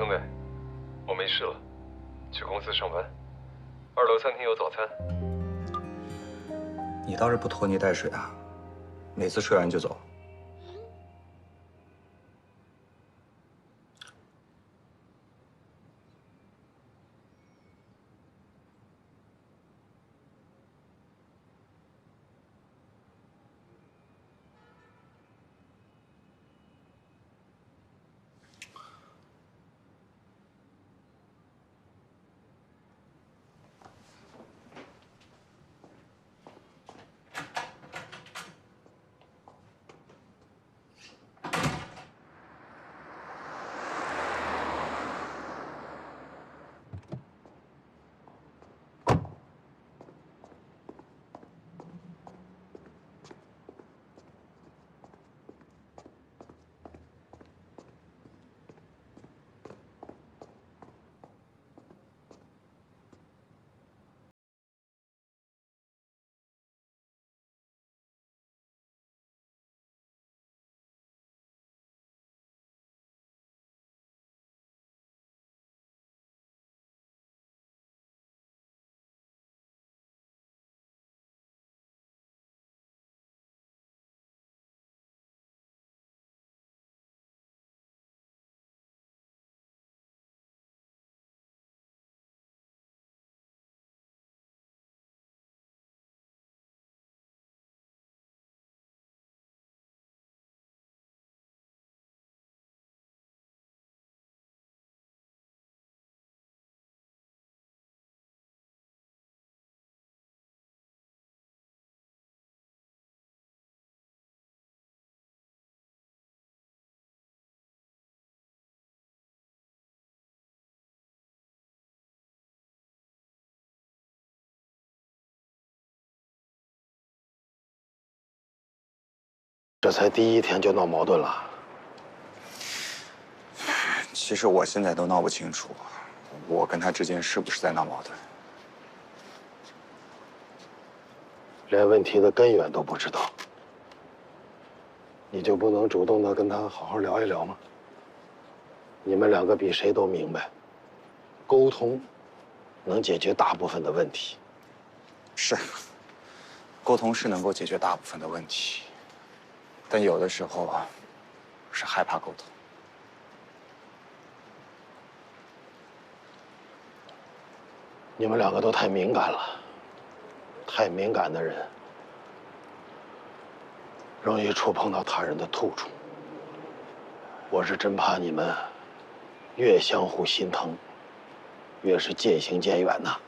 兄弟，我没事了，去公司上班。2楼餐厅有早餐。你倒是不拖泥带水啊，每次睡完就走。 这才第1天就闹矛盾了。其实我现在都闹不清楚，我跟他之间是不是在闹矛盾。连问题的根源都不知道，你就不能主动的跟他好好聊一聊吗？你们2个比谁都明白，沟通能解决大部分的问题。是，沟通是能够解决大部分的问题，但有的时候啊，是害怕沟通。你们2个都太敏感了，太敏感的人容易触碰到他人的痛处。我是真怕你们越相互心疼，越是渐行渐远呐。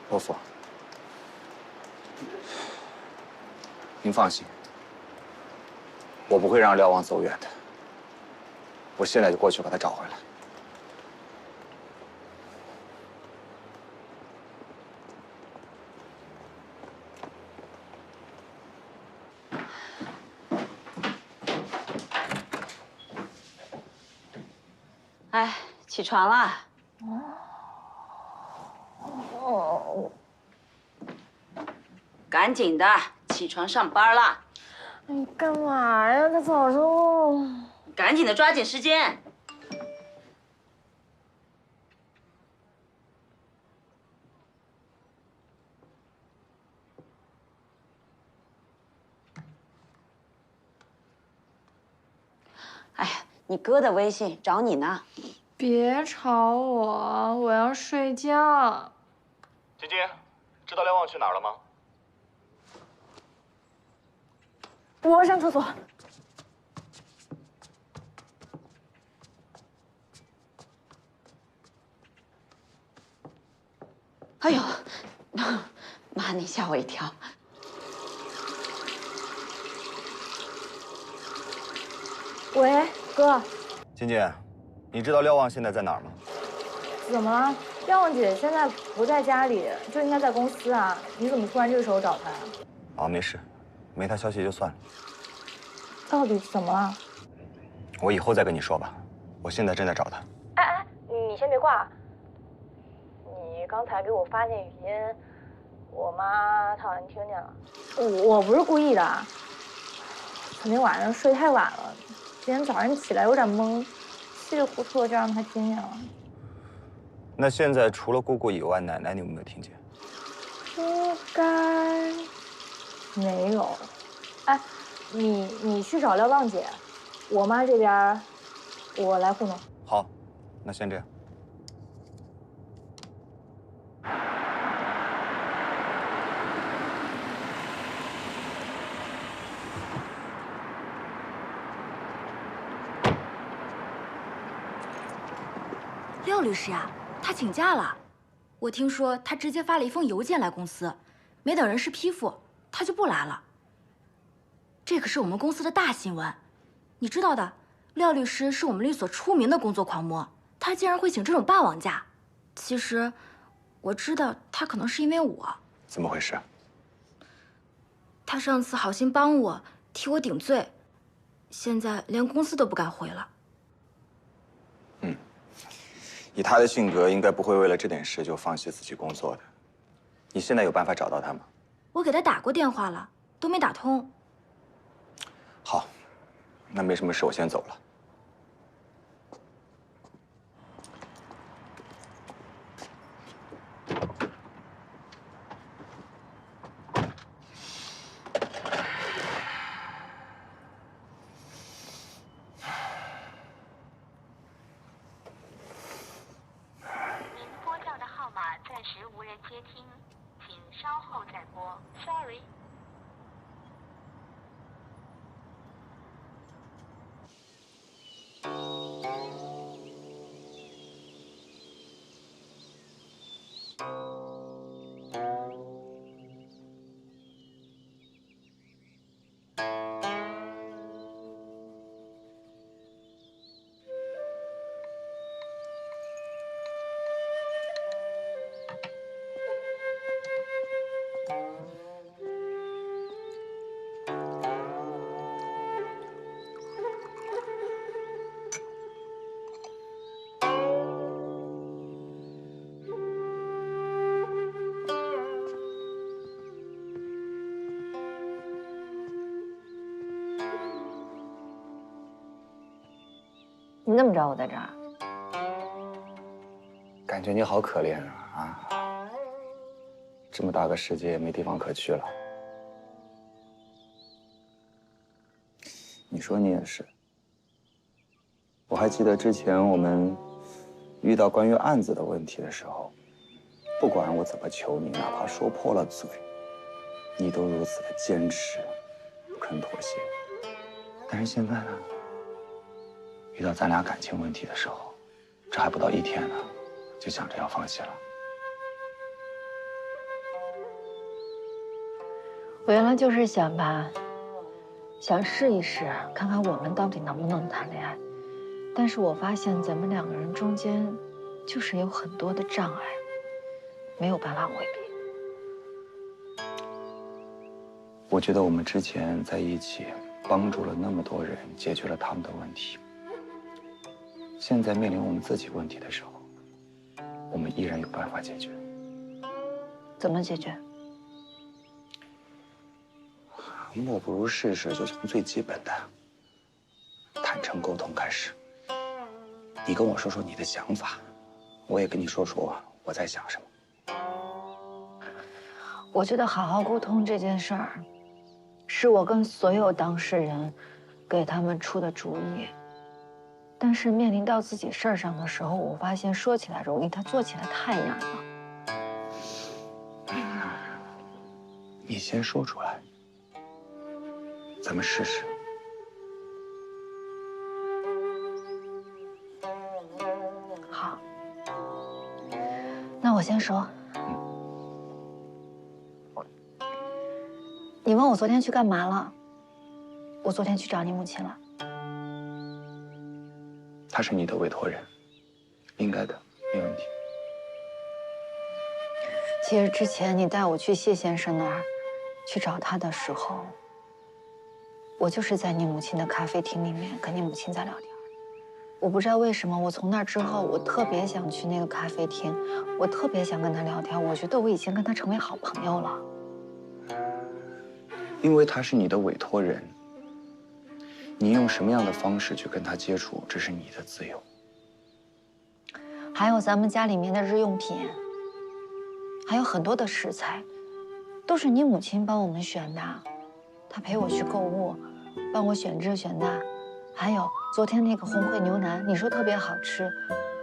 伯父，您放心，我不会让瞭望走远的。我现在就过去把他找回来。哎，起床了。赶紧的，起床上班了。你干嘛呀？大早上。赶紧的，抓紧时间。哎呀，你哥的微信找你呢。别吵我，我要睡觉。晶晶，知道瞭望去哪儿了吗？我要上厕所。哎呦，妈，你吓我一跳。喂，哥。晶晶，你知道瞭望现在在哪儿吗？怎么了？耀望姐现在不在家里，就应该在公司啊。你怎么突然这个时候找她呀？啊，没事，没她消息就算了。到底怎么了？我以后再跟你说吧，我现在正在找她。哎，你先别挂。你刚才给我发那语音，我妈她好像听见了。我不是故意的，昨天晚上睡太晚了，今天早上起来有点懵，稀里糊涂的就让他听见了。那现在除了姑姑以外，奶奶你有没有听见？应该没有。哎，你去找廖浪姐，我妈这边我来糊弄。好，那先这样。廖律师呀，他请假了。我听说他直接发了一封邮件来公司，没等人事批复，他就不来了。这可是我们公司的大新闻，你知道的，廖律师是我们律所出名的工作狂魔，他竟然会请这种霸王假。其实，我知道他可能是因为我。怎么回事？他上次好心帮我，替我顶罪，现在连公司都不敢回了。以他的性格，应该不会为了这点事就放弃自己工作的。你现在有办法找到他吗？我给他打过电话了，都没打通。好，那没什么事，我先走了。暂时无人接听，请稍后再拨。Sorry。你怎么知道我在这儿？感觉你好可怜啊！这么大个世界，没地方可去了。你说你也是。我还记得之前我们遇到关于案子的问题的时候，不管我怎么求你，哪怕说破了嘴，你都如此的坚持，不肯妥协。但是现在呢？遇到咱俩感情问题的时候，这还不到1天呢，就想着要放弃了。我原来就是想吧，想试一试，看看我们到底能不能谈恋爱。但是我发现咱们2个人中间，就是有很多的障碍，没有办法回避。我觉得我们之前在一起，帮助了那么多人，解决了他们的问题。现在面临我们自己问题的时候，我们依然有办法解决。怎么解决？莫不如试试，就从最基本的坦诚沟通开始。你跟我说说你的想法，我也跟你说说我在想什么。我觉得好好沟通这件事儿，是我跟所有当事人给他们出的主意。但是面临到自己事儿上的时候，我发现说起来容易，他做起来太难了。你先说出来，咱们试试。好，那我先说。你问我昨天去干嘛了？我昨天去找你母亲了。他是你的委托人，应该的，没问题。其实之前你带我去谢先生那儿去找他的时候，我就是在你母亲的咖啡厅里面跟你母亲在聊天。我不知道为什么，我从那之后，我特别想去那个咖啡厅，我特别想跟他聊天。我觉得我已经跟他成为好朋友了。因为他是你的委托人，你用什么样的方式去跟他接触，这是你的自由。还有咱们家里面的日用品，还有很多的食材，都是你母亲帮我们选的。她陪我去购物，帮我选这选那。还有昨天那个红烩牛腩，你说特别好吃，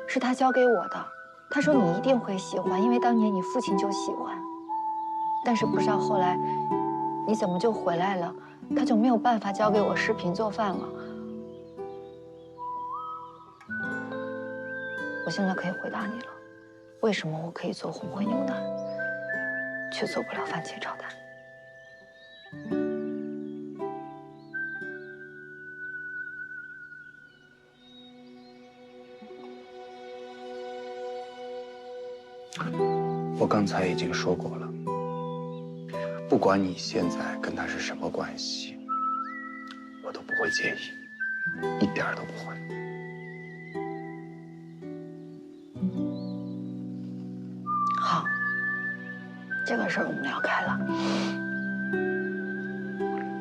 是她教给我的。她说你一定会喜欢，因为当年你父亲就喜欢。但是不知道后来你怎么就回来了，她就没有办法教给我视频做饭了。我现在可以回答你了，为什么我可以做红烩牛腩，却做不了番茄炒蛋？我刚才已经说过了，不管你现在跟他是什么关系，我都不会介意，一点儿都不会。好，这个事儿我们聊开了。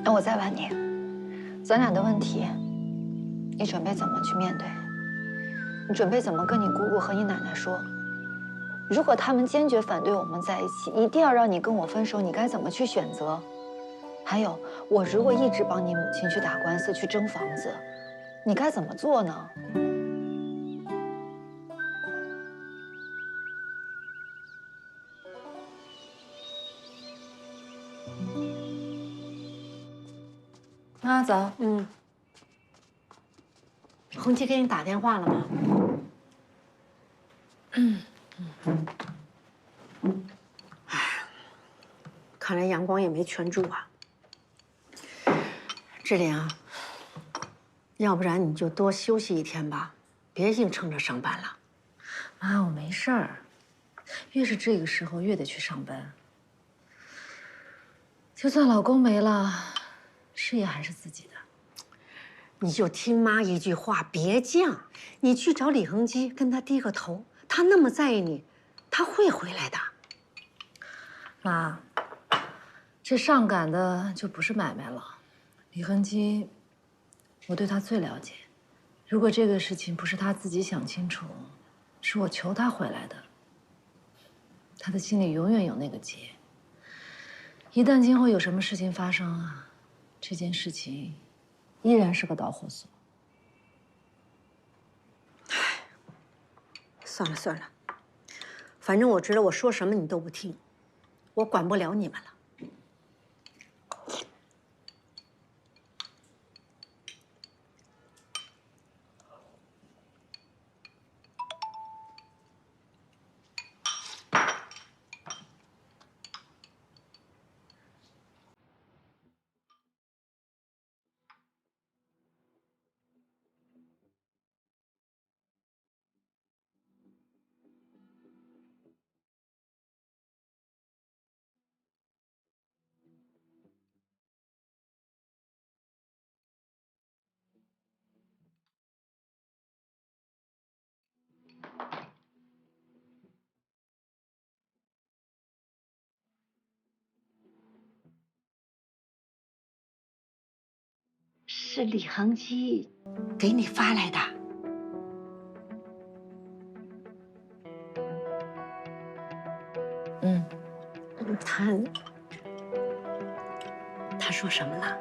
那我再问你，咱俩的问题，你准备怎么去面对？你准备怎么跟你姑姑和你奶奶说？如果他们坚决反对我们在一起，一定要让你跟我分手，你该怎么去选择？还有，我如果一直帮你母亲去打官司、去争房子，你该怎么做呢？妈早。红旗给你打电话了吗？哎，看来阳光也没全住啊。志玲啊，要不然你就多休息一天吧，别硬撑着上班了。妈，我没事儿，越是这个时候越得去上班。就算老公没了，事业还是自己的。你就听妈一句话，别犟。你去找李恒基，跟他低个头，他那么在意你，他会回来的。妈，这上赶的就不是买卖了。李恒基，我对他最了解。如果这个事情不是他自己想清楚，是我求他回来的，他的心里永远有那个结。一旦今后有什么事情发生啊，这件事情依然是个导火索。唉，算了算了，反正我知道我说什么你都不听，我管不了你们了。是李恒基给你发来的。他说什么了？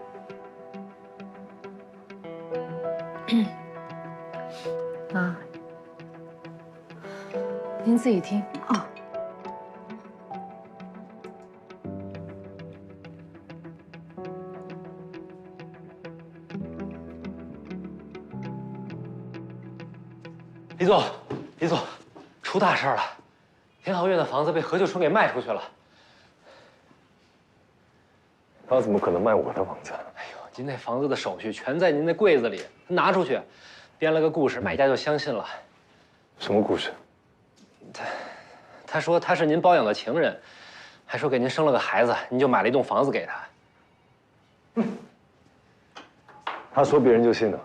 妈，您自己听。哦。李总，李总，出大事了！天豪苑的房子被何秀春给卖出去了。他怎么可能卖我的房子？哎呦，您那房子的手续全在您那柜子里，拿出去，编了个故事，买家就相信了。什么故事？他说他是您包养的情人，还说给您生了个孩子，您就买了一栋房子给他。他说别人就信了。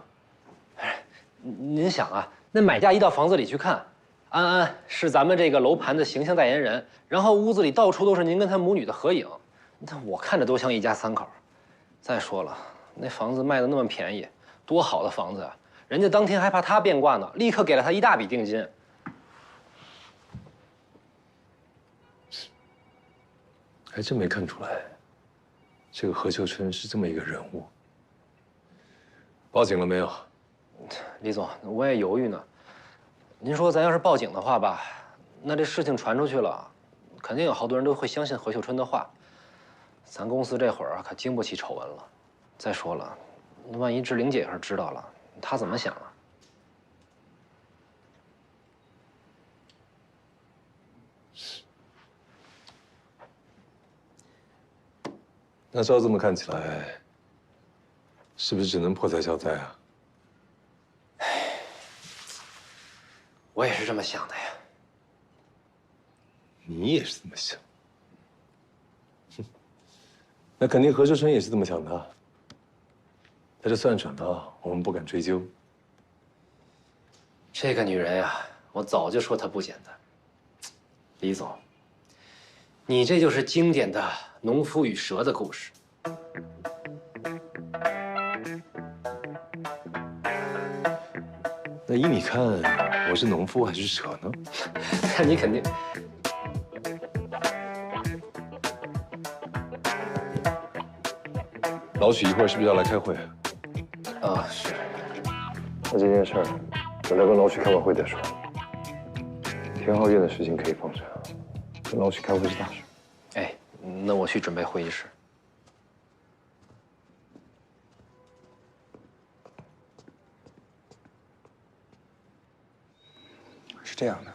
您想啊，那买家一到房子里去看，安安是咱们这个楼盘的形象代言人，然后屋子里到处都是您跟他母女的合影，那我看着都像一家三口。再说了，那房子卖的那么便宜，多好的房子啊！人家当天还怕他变卦呢，立刻给了他一大笔定金。还真没看出来，这个何秀春是这么一个人物。报警了没有？李总，我也犹豫呢。您说咱要是报警的话吧，那这事情传出去了，肯定有好多人都会相信何秀春的话。咱公司这会儿可经不起丑闻了。再说了，万一志玲姐要是知道了，她怎么想啊？那照这么看起来，是不是只能破财消灾啊？我也是这么想的呀。你也是这么想，哼，那肯定何秀春也是这么想的啊。他这算准了，我们不敢追究。这个女人呀，我早就说她不简单。李总，你这就是经典的农夫与蛇的故事。那依你看，我是农夫还是蛇呢？那你肯定。老许一会儿是不是要来开会？啊，是。那这件事儿，等他跟老许开完会再说。天浩院的事情可以放着，跟老许开会是大事。哎，那我去准备会议室。是这样的，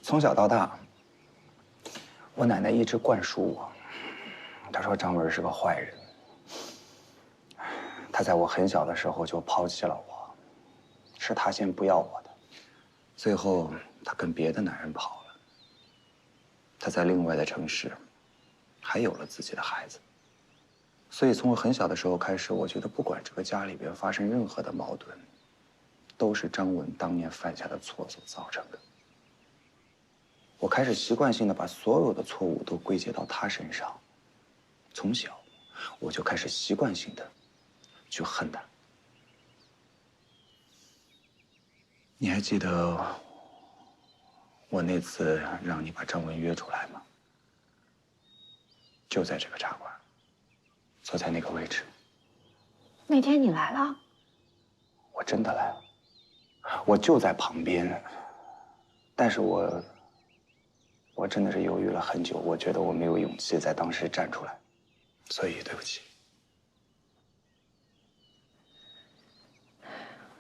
从小到大，我奶奶一直灌输我，她说张文是个坏人。她在我很小的时候就抛弃了我，是她先不要我的，最后她跟别的男人跑了。她在另外的城市，还有了自己的孩子。所以从我很小的时候开始，我觉得不管这个家里边发生任何的矛盾，都是张文当年犯下的错所造成的。我开始习惯性的把所有的错误都归结到他身上。从小，我就开始习惯性的去恨他。你还记得我那次让你把张文约出来吗？就在这个茶馆，坐在那个位置。那天你来了？我真的来了。我就在旁边，但是我真的是犹豫了很久，我觉得我没有勇气在当时站出来，所以对不起。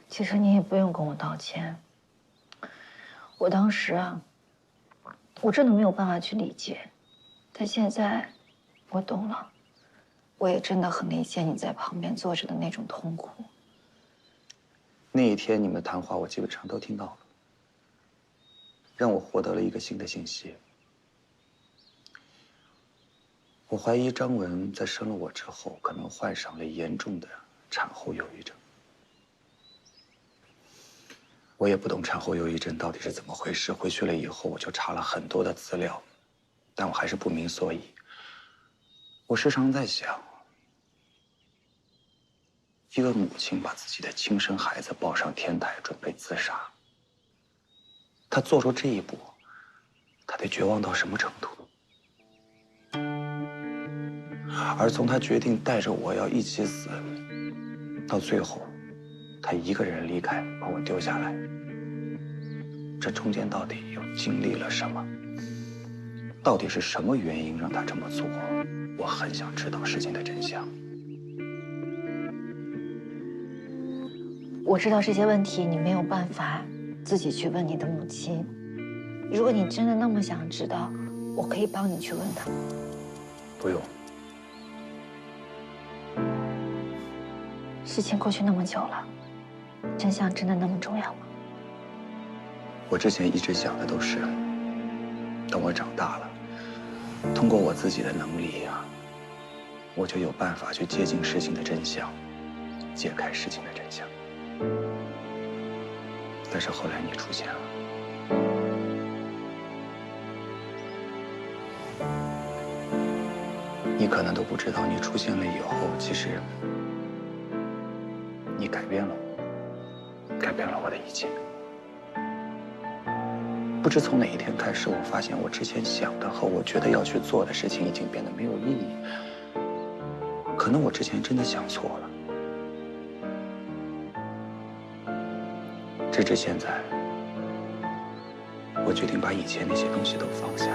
其实你也不用跟我道歉。我当时啊，我真的没有办法去理解，但现在我懂了，我也真的很理解你在旁边坐着的那种痛苦。那一天你们的谈话我基本上都听到了，让我获得了一个新的信息。我怀疑张文在生了我之后，可能患上了严重的产后忧郁症。我也不懂产后忧郁症到底是怎么回事，回去了以后我就查了很多的资料，但我还是不明所以。我时常在想，一个母亲把自己的亲生孩子抱上天台准备自杀，她做出这一步，她得绝望到什么程度？而从她决定带着我要一起死，到最后，她一个人离开，把我丢下来，这中间到底又经历了什么？到底是什么原因让她这么做？我很想知道事情的真相。我知道这些问题你没有办法自己去问你的母亲。如果你真的那么想知道，我可以帮你去问她。不用。事情过去那么久了，真相真的那么重要吗？我之前一直想的都是，等我长大了，通过我自己的能力啊，我就有办法去接近事情的真相，解开事情的真相。但是后来你出现了，你可能都不知道，你出现了以后，其实你改变了我，改变了我的一切。不知从哪一天开始，我发现我之前想的和我觉得要去做的事情已经变得没有意义。可能我之前真的想错了。直至现在，我决定把以前那些东西都放下，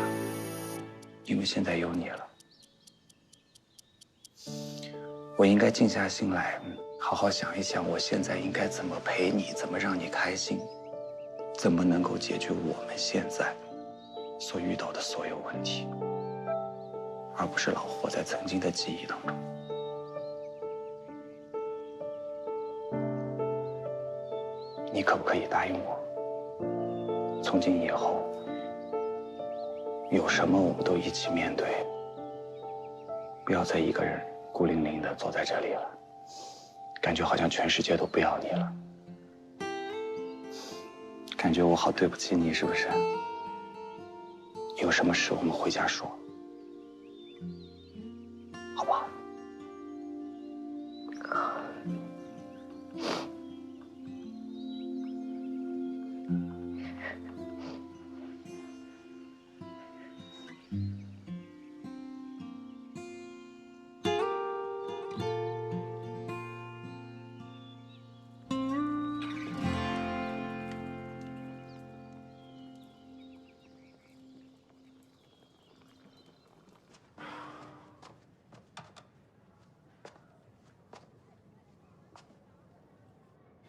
因为现在有你了。我应该静下心来，好好想一想，我现在应该怎么陪你，怎么让你开心，怎么能够解决我们现在所遇到的所有问题，而不是老活在曾经的记忆当中。你可不可以答应我，从今以后，有什么我们都一起面对，不要再一个人孤零零地坐在这里了，感觉好像全世界都不要你了，感觉我好对不起你，是不是？有什么事我们回家说，好不好？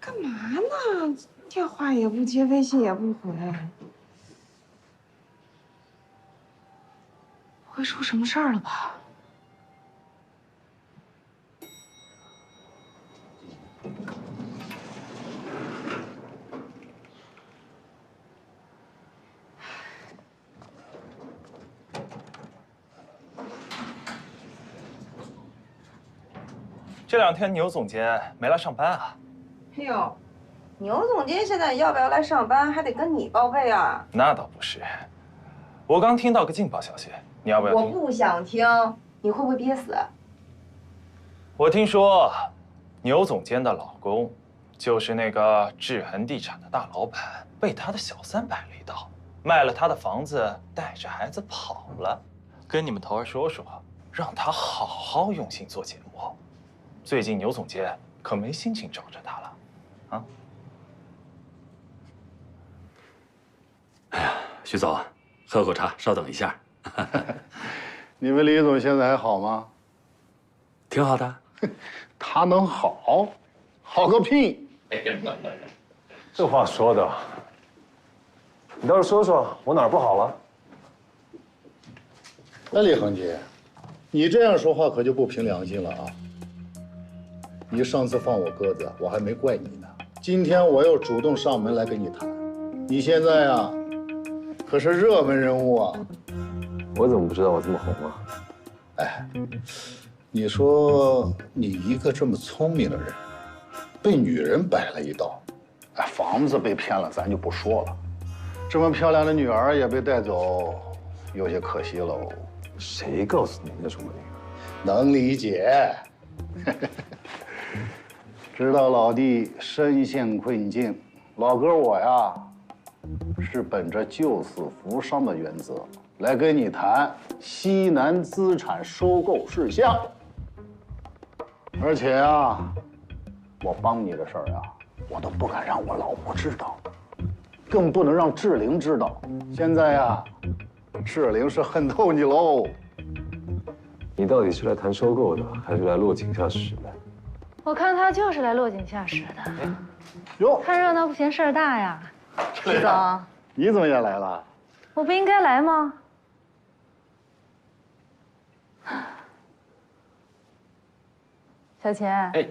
干嘛呢？电话也不接，微信也不回，不会出什么事儿了吧？这2天牛总监没来上班啊？哎呦，牛总监现在要不要来上班，还得跟你报备啊。那倒不是，我刚听到个劲爆消息，你要不要听？我不想听，你会不会憋死？我听说，牛总监的老公，就是那个志恒地产的大老板，被他的小三摆了一道，卖了他的房子，带着孩子跑了。跟你们头儿说说，让他好好用心做节目。最近牛总监可没心情找着他了，啊？哎呀，徐总，喝口茶，稍等一下。你们李总现在还好吗？挺好的。他能好？好个屁！这话说的，你倒是说说我哪儿不好了？那李恒基，你这样说话可就不凭良心了啊！你上次放我鸽子，我还没怪你呢。今天我又主动上门来跟你谈，你现在啊，可是热门人物啊！我怎么不知道我这么红啊？哎，你说你一个这么聪明的人，被女人摆了一道，哎，房子被骗了，咱就不说了，这么漂亮的女儿也被带走，有些可惜喽。谁告诉你那是我女儿？能理解。知道老弟深陷困境，老哥我呀，是本着救死扶伤的原则来跟你谈西南资产收购事项。而且啊，我帮你的事儿啊，我都不敢让我老婆知道，更不能让志玲知道。现在呀，志玲是恨透你喽。你到底是来谈收购的，还是来落井下石的？我看他就是来落井下石的。哟，看热闹不嫌事儿大呀，徐总。你怎么也来了？我不应该来吗？小钱，哎，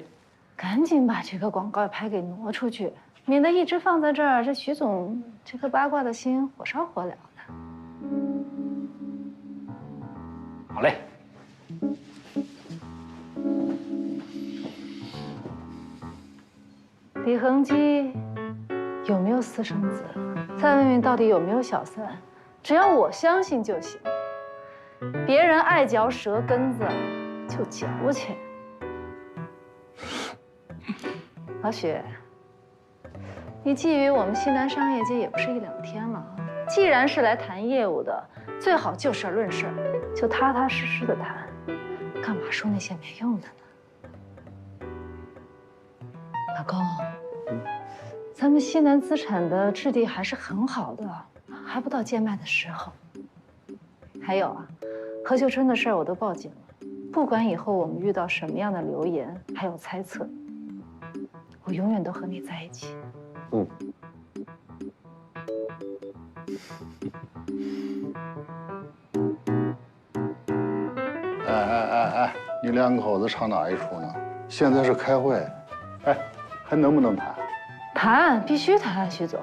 赶紧把这个广告牌给挪出去，免得一直放在这儿，这徐总这颗八卦的心火烧火燎的。好嘞。李恒基有没有私生子？再问问到底有没有小三？只要我相信就行。别人爱嚼舌根子，就矫情。老许，你觊觎我们西南商业街也不是一两天了啊。既然是来谈业务的，最好就事论事，就踏踏实实的谈，干嘛说那些没用的呢？老公，咱们西南资产的质地还是很好的，还不到贱卖的时候。还有啊，何秀春的事儿我都报警了，不管以后我们遇到什么样的流言还有猜测，我永远都和你在一起。嗯。哎，你两口子唱哪一出呢？现在是开会，哎，还能不能谈？谈，必须谈，徐总。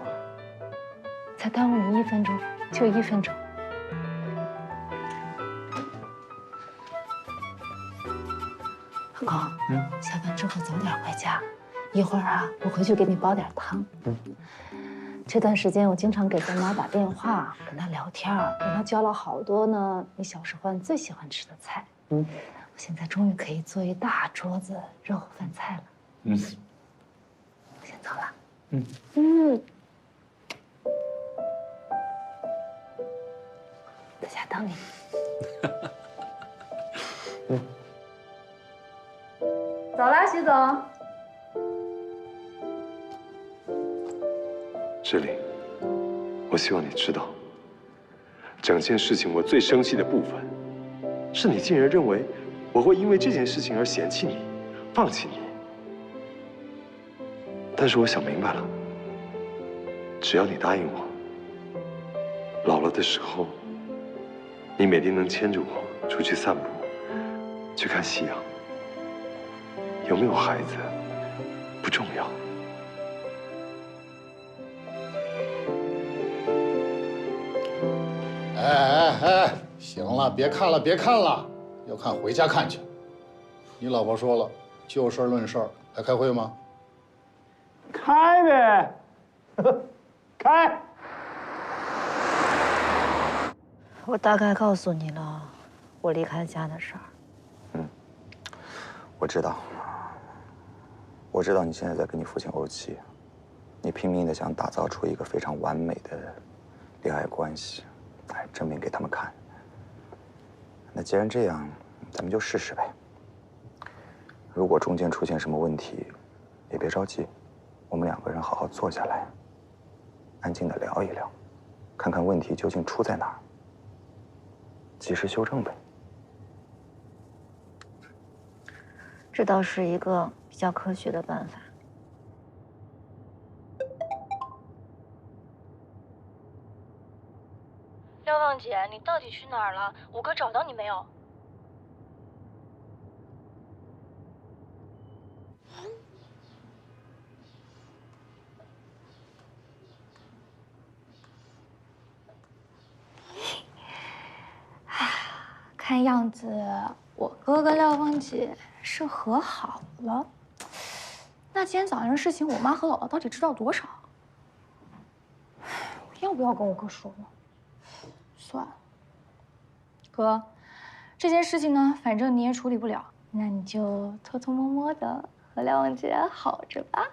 才耽误你1分钟，就1分钟。老公，下班之后早点回家，一会儿啊，我回去给你煲点汤。这段时间我经常给咱妈打电话，跟她聊天，跟她教了好多呢你小时候你最喜欢吃的菜。我现在终于可以做一大桌子热乎饭菜了。我先走了。在家等你。走了，徐总。志玲，我希望你知道，整件事情我最生气的部分，是你竟然认为我会因为这件事情而嫌弃你、放弃你。但是我想明白了，只要你答应我，老了的时候，你每天能牵着我出去散步，去看夕阳。有没有孩子不重要。哎，行了，别看了，别看了，要看回家看去。你老婆说了，就事论事，还开会吗？开呗，开。我大概告诉你了，我离开家的事儿。我知道。我知道你现在在跟你父亲怄气，你拼命的想打造出一个非常完美的恋爱关系，来证明给他们看。那既然这样，咱们就试试呗。如果中间出现什么问题，也别着急，我们2个人好好坐下来，安静的聊一聊，看看问题究竟出在哪儿，及时修正呗。这倒是一个比较科学的办法。廖望姐，你到底去哪儿了？我哥找到你没有？看样子我哥跟廖望姐是和好了。那今天早上的事情，我妈和姥姥到底知道多少？要不要跟我哥说呢？算了，哥，这件事情呢，反正你也处理不了，那你就偷偷摸摸的和廖望姐好着吧。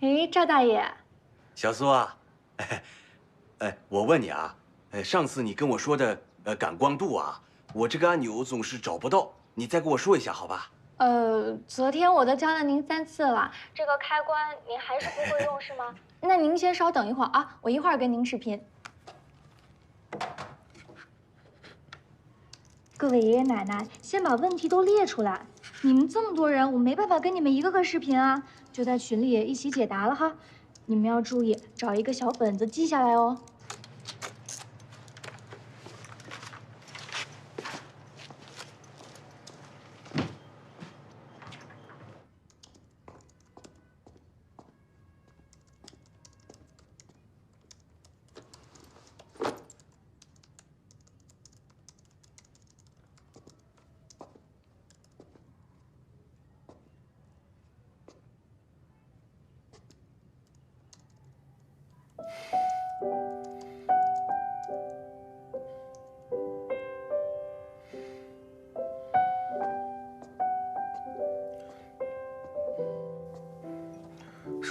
哎，赵大爷，小苏啊，我问你啊，上次你跟我说的感光度啊，我这个按钮总是找不到，你再给我说一下好吧？昨天我都教了您3次了，这个开关您还是不会用是吗？那您先稍等一会儿啊，我一会儿跟您视频。各位爷爷奶奶，先把问题都列出来。你们这么多人，我没办法跟你们一个个视频啊，就在群里一起解答了哈。你们要注意，找一个小本子记下来哦。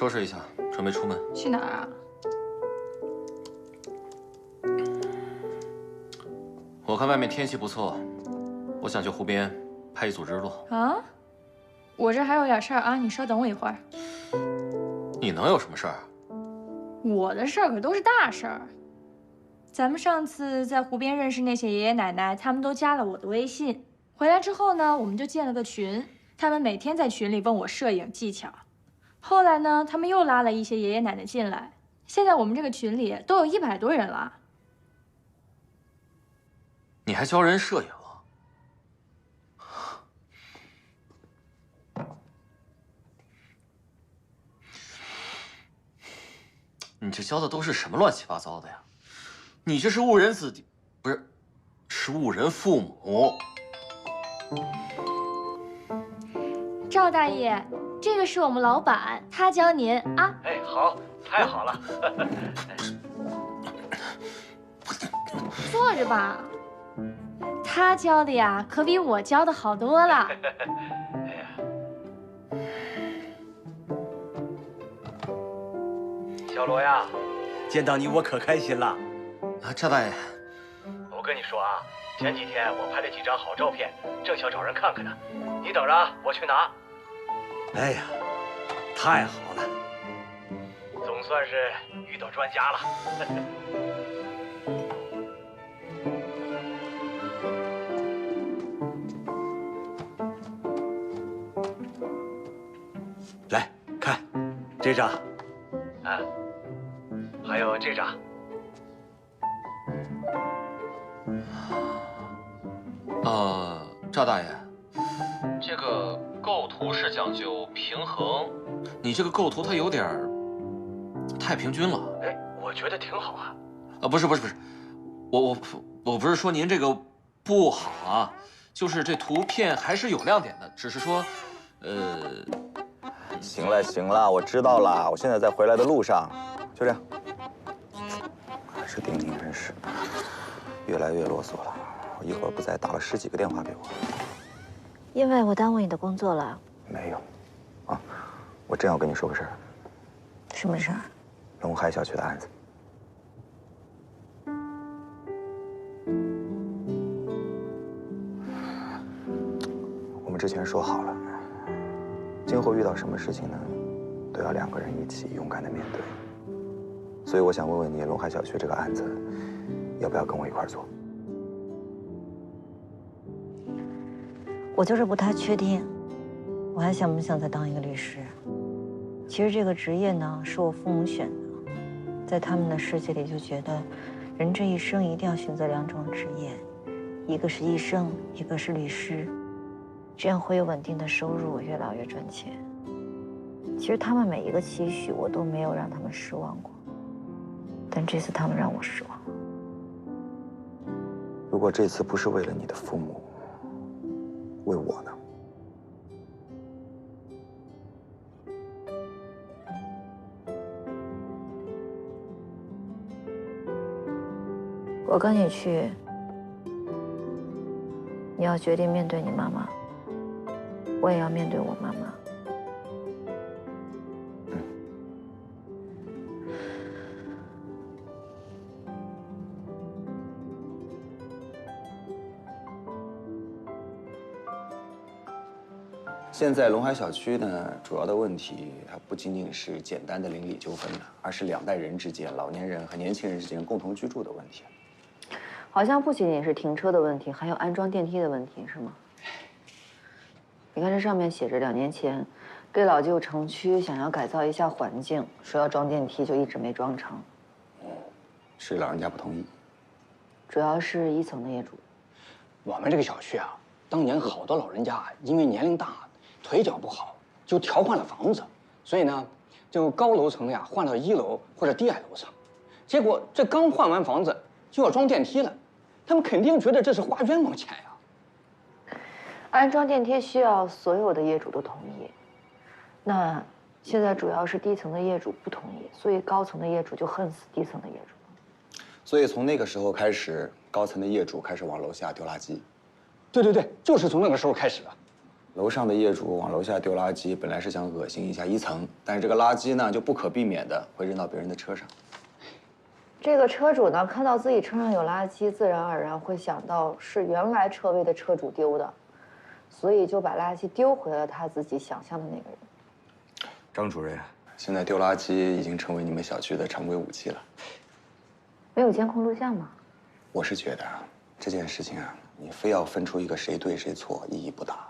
收拾一下，准备出门。去哪儿啊？我看外面天气不错，我想去湖边拍一组日落。啊？我这还有点事儿啊，你稍等我一会儿。你能有什么事儿？我的事儿可都是大事儿。咱们上次在湖边认识那些爷爷奶奶，他们都加了我的微信。回来之后呢，我们就建了个群，他们每天在群里问我摄影技巧。后来呢，他们又拉了一些爷爷奶奶进来，现在我们这个群里都有100多人了。你还教人摄影？你这教的都是什么乱七八糟的呀？你这是误人子弟，不是，是误人父母。赵大爷，这个是我们老板，他教您啊。哎，好，太好了。坐着吧。他教的呀，可比我教的好多了。哎呀，小罗呀，见到你我可开心了。啊，赵大爷，我跟你说啊，前几天我拍了几张好照片，正想找人看看呢。你等着啊，我去拿。哎呀，太好了，总算是遇到专家了。来看，这张，啊，还有这张。赵大爷，这个构图是讲究平衡，你这个构图它有点太平均了。哎，我觉得挺好啊。不是，我不是说您这个不好啊，就是这图片还是有亮点的，只是说，行了，我知道了，我现在在回来的路上，就这样。还是丁宁真是越来越啰嗦了，我一会儿不在，打了10几个电话给我。因为我耽误你的工作了。没有，啊，我正要跟你说个事儿。什么事儿？龙海小区的案子。我们之前说好了，今后遇到什么事情呢，都要2个人一起勇敢的面对。所以我想问问你，龙海小区这个案子，要不要跟我一块儿做？我就是不太确定，我还想不想再当一个律师。其实这个职业呢，是我父母选的，在他们的世界里就觉得，人这一生一定要选择2种职业，一个是医生，一个是律师，这样会有稳定的收入，越老越赚钱。其实他们每一个期许，我都没有让他们失望过，但这次他们让我失望了。如果这次不是为了你的父母，为我呢？我跟你去，你要决定面对你妈妈，我也要面对我妈妈。现在龙海小区呢，主要的问题它不仅仅是简单的邻里纠纷了，而是2代人之间，老年人和年轻人之间共同居住的问题。好像不仅仅是停车的问题，还有安装电梯的问题，是吗？你看这上面写着2年前，给老旧城区想要改造一下环境，说要装电梯，就一直没装成。是老人家不同意。主要是1层的业主。我们这个小区啊，当年好多老人家因为年龄大，腿脚不好，就调换了房子，所以呢，就高楼层的呀换到1楼或者低矮楼层，结果这刚换完房子就要装电梯了，他们肯定觉得这是花冤枉钱呀。安装电梯需要所有的业主都同意，那现在主要是低层的业主不同意，所以高层的业主就恨死低层的业主。所以从那个时候开始，高层的业主开始往楼下丢垃圾。对，就是从那个时候开始的。楼上的业主往楼下丢垃圾，本来是想恶心一下1层，但是这个垃圾呢，就不可避免的会扔到别人的车上。这个车主呢，看到自己车上有垃圾，自然而然会想到是原来车位的车主丢的，所以就把垃圾丢回了他自己想象的那个人。张主任，现在丢垃圾已经成为你们小区的常规武器了。没有监控录像吗？我是觉得啊，这件事情啊，你非要分出一个谁对谁错，意义不大。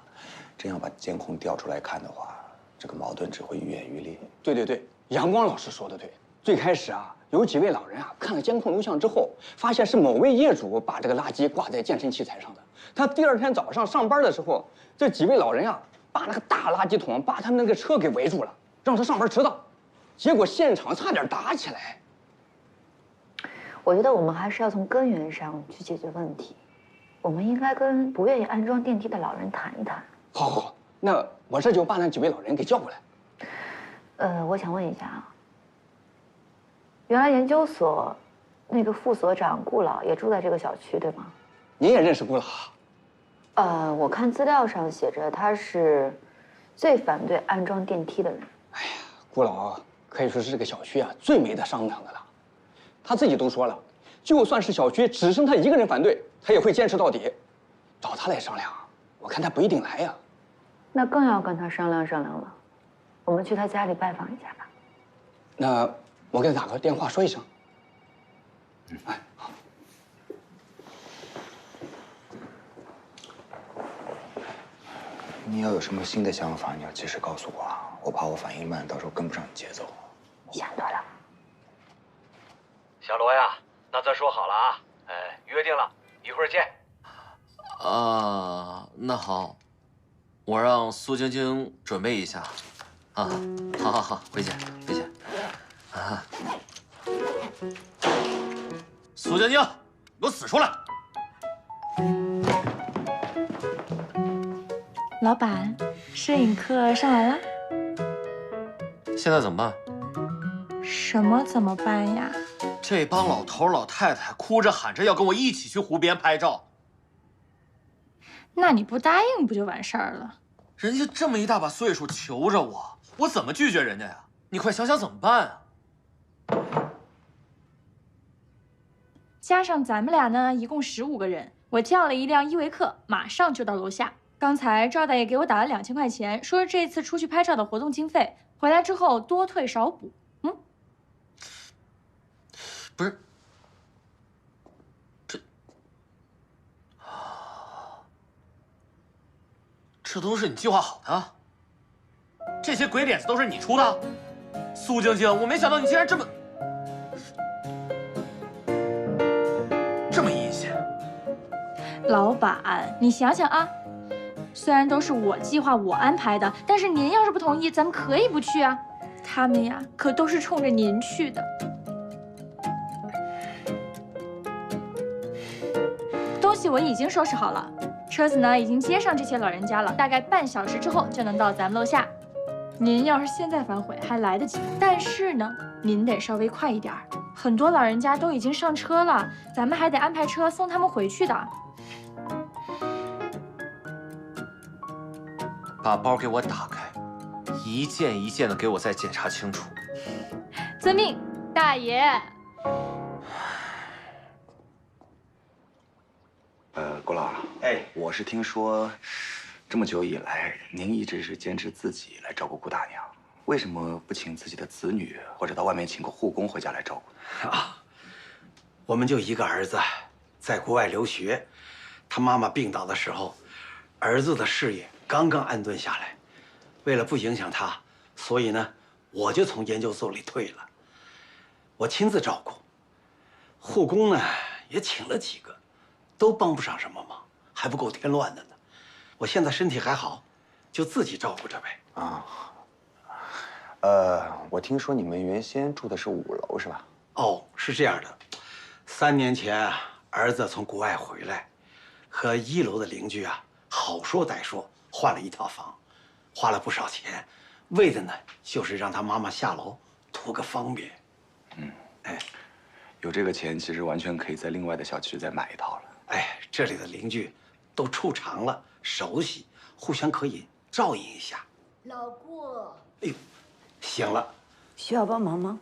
真要把监控调出来看的话，这个矛盾只会愈演愈烈。对对对，阳光老师说的对。最开始啊，有几位老人啊看了监控录像之后，发现是某位业主把这个垃圾挂在健身器材上的。他第2天早上上班的时候，这几位老人啊把那个大垃圾桶把他那个车给围住了，让他上班迟到，结果现场差点打起来。我觉得我们还是要从根源上去解决问题。我们应该跟不愿意安装电梯的老人谈一谈。好，好，那我这就把那几位老人给叫过来。我想问一下啊，原来研究所那个副所长顾老也住在这个小区，对吗？您也认识顾老？我看资料上写着他是最反对安装电梯的人。顾老可以说是这个小区啊最没得商量的了。他自己都说了，就算是小区只剩他一个人反对，他也会坚持到底。找他来商量，我看他不一定来呀。那更要跟他商量商量了。我们去他家里拜访一下吧。那我给他打个电话说一声。哎，好。你要有什么新的想法，你要及时告诉我啊！我怕我反应慢，到时候跟不上你节奏。想多了。小罗呀，那咱说好了啊，约定了，一会儿见。那好，我让苏晶晶准备一下。好，回见。苏晶晶，给我死出来！老板，摄影课上完了？现在怎么办？什么怎么办呀？这帮老头老太太哭着喊着要跟我一起去湖边拍照，那你不答应不就完事儿了？人家这么一大把岁数求着我，我怎么拒绝人家呀？你快想想怎么办啊！加上咱们俩呢，一共15个人，我叫了一辆依维柯，马上就到楼下。刚才赵大爷给我打了2000块钱，说是这次出去拍照的活动经费，回来之后多退少补。不是，这都是你计划好的？这些鬼点子都是你出的？苏晶晶，我没想到你竟然这么阴险。老板，你想想啊，虽然都是我计划我安排的，但是您要是不同意，咱们可以不去啊。他们呀，可都是冲着您去的。东西我已经收拾好了，车子呢已经接上这些老人家了，大概半小时之后就能到咱们楼下。您要是现在反悔还来得及，但是呢，您得稍微快一点儿。很多老人家都已经上车了，咱们还得安排车送他们回去的。把包给我打开，一件一件的给我再检查清楚。遵命，大爷。郭老，我是听说，这么久以来，您一直是坚持自己来照顾顾大娘，为什么不请自己的子女，或者到外面请个护工回家来照顾呢？我们就一个儿子，在国外留学，他妈妈病倒的时候，儿子的事业刚刚安顿下来，为了不影响他，所以呢，我就从研究所里退了，我亲自照顾。护工呢也请了几个，都帮不上什么忙，还不够添乱的呢。我现在身体还好，就自己照顾着呗。我听说你们原先住的是5楼是吧？哦，是这样的，3年前儿子从国外回来，和1楼的邻居好说歹说换了一套房，花了不少钱，为的呢就是让他妈妈下楼图个方便。有这个钱，其实完全可以在另外的小区再买一套了。这里的邻居都处长了，熟悉，互相可以照应一下。老顾，哎呦，行了，需要帮忙吗？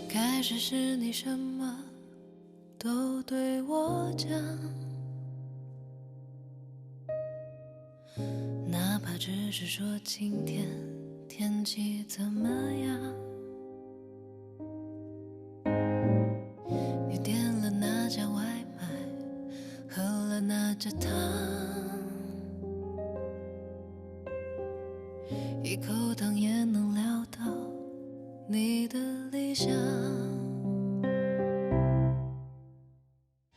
开始时你什么都对我讲，哪怕只是说今天天气怎么样。你点了那家外卖，喝了那家汤，一口汤也能聊到你的理想。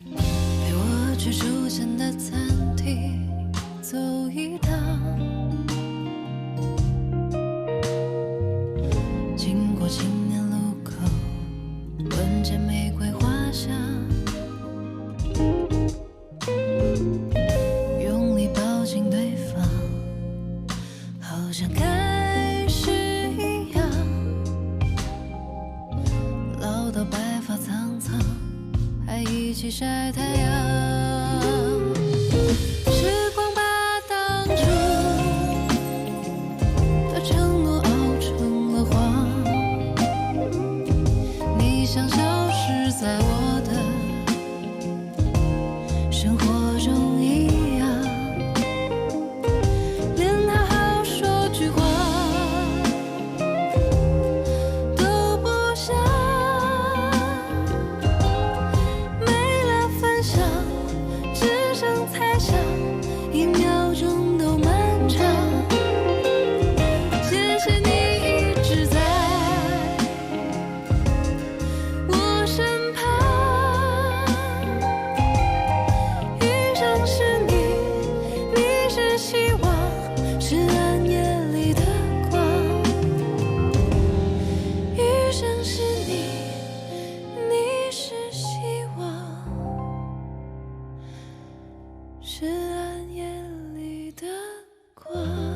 陪我去出现的餐厅走一趟，经过青年路口，闻见玫瑰花香，用力抱紧对方，好像开始一样，唠到白发苍苍，还一起晒太阳。时光把当初的承诺熬成了谎，你像消失在我的生活中一样，连好好说句话都不想，没了分享，只剩猜想，一秒钟都漫长。谢谢你一直在我身旁，余生是你，你是希望，是暗夜里的光。余生是你，你是希望，是暗夜里的光。